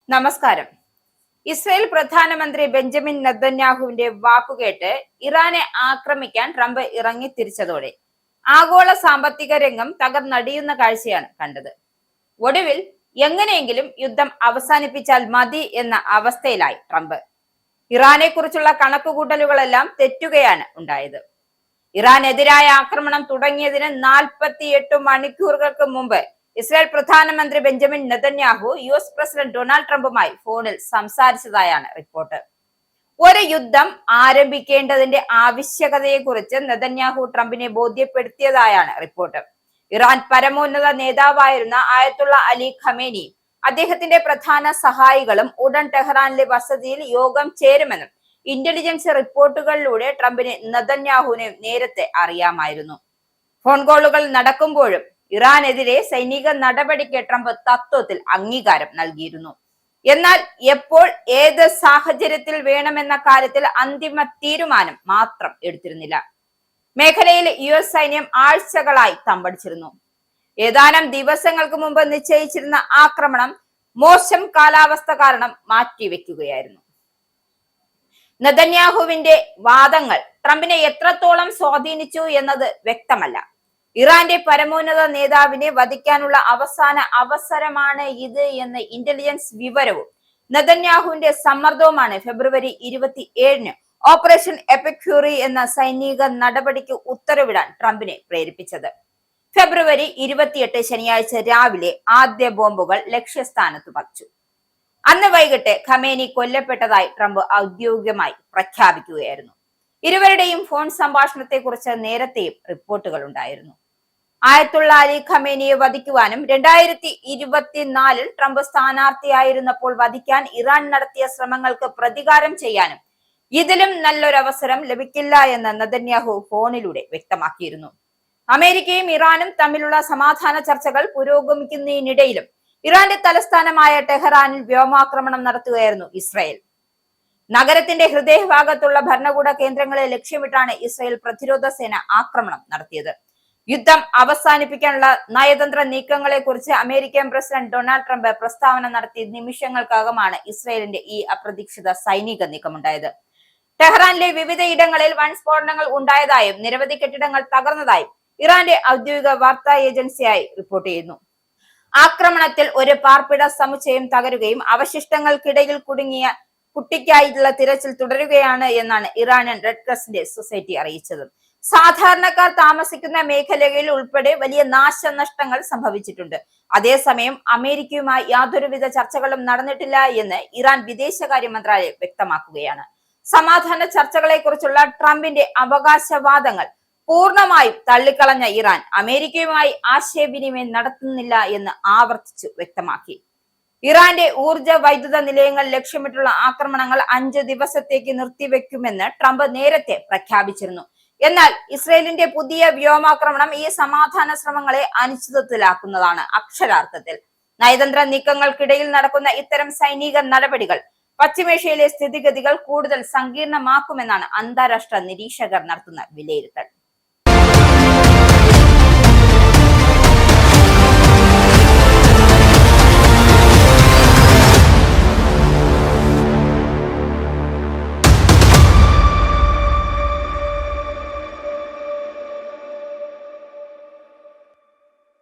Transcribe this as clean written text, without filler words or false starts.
നമസ്കാരം. ഇസ്രായേൽ പ്രധാനമന്ത്രി ബെഞ്ചമിൻ നെതന്യാഹുവിന്റെ വാക്കുകേട്ട് ഇറാനെ ആക്രമിക്കാൻ ട്രംപ് ഇറങ്ങിത്തിരിച്ചതോടെ ആഗോള സാമ്പത്തിക രംഗം തകർന്നടിയുന്ന കാഴ്ചയാണ് കണ്ടത്. ഒടുവിൽ എങ്ങനെയെങ്കിലും യുദ്ധം അവസാനിപ്പിച്ചാൽ മതി എന്ന അവസ്ഥയിലായി ട്രംപ്. ഇറാനെ കുറിച്ചുള്ള കണക്കുകൂട്ടലുകളെല്ലാം തെറ്റുകയാണ് ഉണ്ടായത്. ഇറാനെതിരായ ആക്രമണം തുടങ്ങിയതിന് 48 മണിക്കൂറുകൾക്ക് മുമ്പ് ഇസ്രായേൽ പ്രധാനമന്ത്രി Benjamin Netanyahu US president Donald ട്രംപുമായി ഫോണിൽ സംസാരിച്ചതായാണ് റിപ്പോർട്ട്. ഒരു യുദ്ധം ആരംഭിക്കേണ്ടതിന്റെ ആവശ്യകതയെക്കുറിച്ച് നെതന്യാഹു ട്രംപിനെ ബോധ്യപ്പെടുത്തിയതായാണ് റിപ്പോർട്ട്. ഇറാൻ പരമോന്നത നേതാവായിരുന്ന ആയത്തുള്ള അലി ഖമേനി അദ്ദേഹത്തിന്റെ പ്രധാന സഹായികളും ഉടൻ ടെഹ്റാനിലെ വസതിയിൽ യോഗം ചേരുമെന്നും ഇന്റലിജൻസ് റിപ്പോർട്ടുകളിലൂടെ ട്രംപിന് നെതന്യാഹുവിനെ നേരത്തെ അറിയാമായിരുന്നു. ഫോൺ കോളുകൾ നടക്കുമ്പോഴും ഇറാനെതിരെ സൈനിക നടപടിക്ക് ട്രംപ് തത്വത്തിൽ അംഗീകാരം നൽകിയിരുന്നു. എന്നാൽ എപ്പോൾ ഏത് സാഹചര്യത്തിൽ വേണമെന്ന കാര്യത്തിൽ അന്തിമ തീരുമാനം മാത്രം എടുത്തിരുന്നില്ല. മേഖലയിൽ US സൈന്യം ആഴ്ചകളായി തമ്പടിച്ചിരുന്നു. ഏതാനും ദിവസങ്ങൾക്ക് മുമ്പ് നിശ്ചയിച്ചിരുന്ന ആക്രമണം മോശം കാലാവസ്ഥ കാരണം മാറ്റിവെക്കുകയായിരുന്നു. നെതന്യാഹുവിന്റെ വാദങ്ങൾ ട്രംപിനെ എത്രത്തോളം സ്വാധീനിച്ചു എന്നത് വ്യക്തമല്ല. ഇറാന്റെ പരമോന്നത നേതാവിനെ വധിക്കാനുള്ള അവസാന അവസരമാണ് ഇത് എന്ന് ഇന്റലിജൻസ് വിവരവും നെതന്യാഹുവിന്റെ സമ്മർദ്ദവുമാണ് ഫെബ്രുവരി 27 ഓപ്പറേഷൻ എപ്പിക്യൂറി എന്ന സൈനിക നടപടിക്ക് ഉത്തരവിടാൻ ട്രംപിനെ പ്രേരിപ്പിച്ചത്. ഫെബ്രുവരി 28 ശനിയാഴ്ച രാവിലെ ആദ്യ ബോംബുകൾ ലക്ഷ്യസ്ഥാനത്ത് പതിച്ചു. അന്ന് വൈകിട്ട് ഖമേനി കൊല്ലപ്പെട്ടതായി ട്രംപ് ഔദ്യോഗികമായി പ്രഖ്യാപിക്കുകയായിരുന്നു. ഇരുവരുടെയും ഫോൺ സംഭാഷണത്തെക്കുറിച്ച് നേരത്തെയും റിപ്പോർട്ടുകൾ ഉണ്ടായിരുന്നു. ആയത്തുള്ള അലി ഖമേനിയെ വധിക്കുവാനും 2024 ട്രംപ് സ്ഥാനാർത്ഥിയായിരുന്നപ്പോൾ വധിക്കാൻ ഇറാൻ നടത്തിയ ശ്രമങ്ങൾക്ക് പ്രതികാരം ചെയ്യാനും ഇതിലും നല്ലൊരവസരം ലഭിക്കില്ല എന്ന് നെതന്യാഹു ഫോണിലൂടെ വ്യക്തമാക്കിയിരുന്നു. അമേരിക്കയും ഇറാനും തമ്മിലുള്ള സമാധാന ചർച്ചകൾ പുരോഗമിക്കുന്നതിനിടയിലും ഇറാന്റെ തലസ്ഥാനമായ ടെഹ്റാനിൽ വ്യോമാക്രമണം നടത്തുകയായിരുന്നു ഇസ്രായേൽ. നഗരത്തിന്റെ ഹൃദയഭാഗത്തുള്ള ഭരണകൂട കേന്ദ്രങ്ങളെ ലക്ഷ്യമിട്ടാണ് ഇസ്രായേൽ പ്രതിരോധ സേന ആക്രമണം നടത്തിയത്. യുദ്ധം അവസാനിപ്പിക്കാനുള്ള നയതന്ത്ര നീക്കങ്ങളെ കുറിച്ച് അമേരിക്കൻ പ്രസിഡന്റ് ഡൊണാൾഡ് ട്രംപ് പ്രസ്താവന നടത്തിയ നിമിഷങ്ങൾക്കകമാണ് ഇസ്രായേലിന്റെ ഈ അപ്രതീക്ഷിത സൈനിക നീക്കമുണ്ടായത്. ടെഹ്റാനിലെ വിവിധ ഇടങ്ങളിൽ വൻ സ്ഫോടനങ്ങൾ ഉണ്ടായതായും നിരവധി കെട്ടിടങ്ങൾ തകർന്നതായും ഇറാന്റെ ഔദ്യോഗിക വാർത്താ ഏജൻസിയായി റിപ്പോർട്ട് ചെയ്യുന്നു. ആക്രമണത്തിൽ ഒരു പാർപ്പിട സമുച്ചയം തകരുകയും അവശിഷ്ടങ്ങൾക്കിടയിൽ കുടുങ്ങിയ കുട്ടിക്കായിട്ടുള്ള തിരച്ചിൽ തുടരുകയാണ് എന്നാണ് ഇറാനിയൻ റെഡ് ക്രസന്റ് സൊസൈറ്റി അറിയിച്ചത്. സാധാരണക്കാർ താമസിക്കുന്ന മേഖലകളിൽ ഉൾപ്പെടെ വലിയ നാശനഷ്ടങ്ങൾ സംഭവിച്ചിട്ടുണ്ട്. അതേസമയം അമേരിക്കയുമായി യാതൊരുവിധ ചർച്ചകളും നടന്നിട്ടില്ല എന്ന് ഇറാൻ വിദേശകാര്യ മന്ത്രാലയം വ്യക്തമാക്കുകയാണ്. സമാധാന ചർച്ചകളെ കുറിച്ചുള്ള ട്രംപിന്റെ അവകാശവാദങ്ങൾ പൂർണ്ണമായും തള്ളിക്കളഞ്ഞ ഇറാൻ അമേരിക്കയുമായി ആശയവിനിമയം നടത്തുന്നില്ല എന്ന് ആവർത്തിച്ചു വ്യക്തമാക്കി. ഇറാന്റെ ഊർജ വൈദ്യുത നിലയങ്ങൾ ലക്ഷ്യമിട്ടുള്ള ആക്രമണങ്ങൾ 5 ദിവസത്തേക്ക് നിർത്തിവെക്കുമെന്ന് ട്രംപ് നേരത്തെ പ്രഖ്യാപിച്ചിരുന്നു. എന്നാൽ ഇസ്രയേലിന്റെ പുതിയ വ്യോമാക്രമണം ഈ സമാധാന ശ്രമങ്ങളെ അനിശ്ചിതത്വത്തിലാക്കുന്നതാണ്. അക്ഷരാർത്ഥത്തിൽ നയതന്ത്ര നീക്കങ്ങൾക്കിടയിൽ നടക്കുന്ന ഇത്തരം സൈനിക നടപടികൾ പശ്ചിമേഷ്യയിലെ സ്ഥിതിഗതികൾ കൂടുതൽ സങ്കീർണമാക്കുമെന്നാണ് അന്താരാഷ്ട്ര നിരീക്ഷകർ നടത്തുന്ന വിലയിരുത്തൽ.